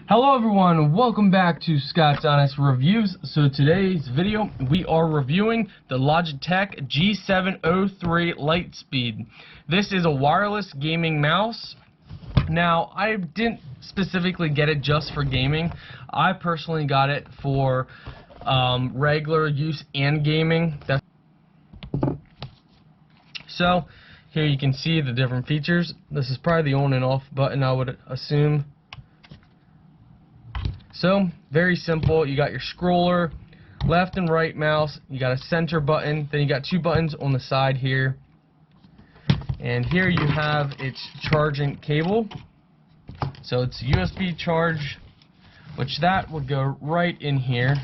Hello everyone, welcome back to Scott's Honest Reviews. So today's video, we are reviewing the Logitech G703 Lightspeed. This is a wireless gaming mouse. Now, I didn't specifically get it just for gaming. I personally got it for regular use and gaming. So, here you can see the different features. This is probably the on and off button, I would assume. So, very simple. You got your scroller, left and right mouse, you got a center button, then you got two buttons on the side here. And here you have its charging cable. So it's USB charge, which that would go right in here.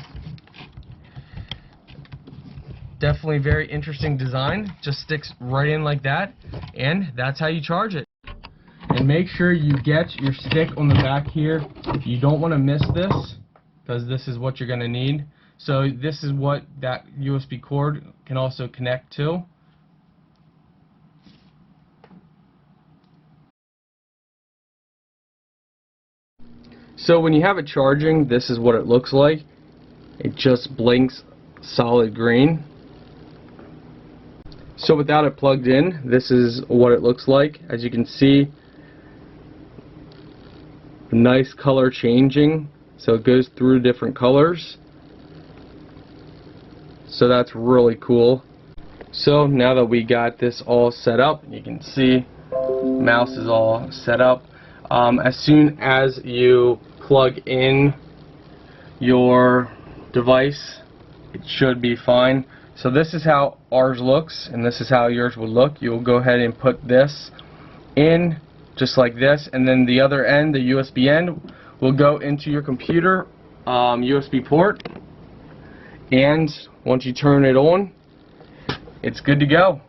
Definitely very interesting design. Just sticks right in like that, and that's how you charge it. And make sure you get your stick on the back here. You don't want to miss this, because this is what you're going to need. So this is what that USB cord can also connect to. So when you have it charging, this is what it looks like. It just blinks solid green. So without it plugged in, this is what it looks like. As you can see, nice color changing, so it goes through different colors, so that's really cool. So now that we got this all set up, you can see the mouse is all set up. As soon as you plug in your device, it should be fine. So this is how ours looks, and this is how yours will look. You'll go ahead and put this in just like this, and then the other end, the USB end, will go into your computer USB port, and once you turn it on, it's good to go.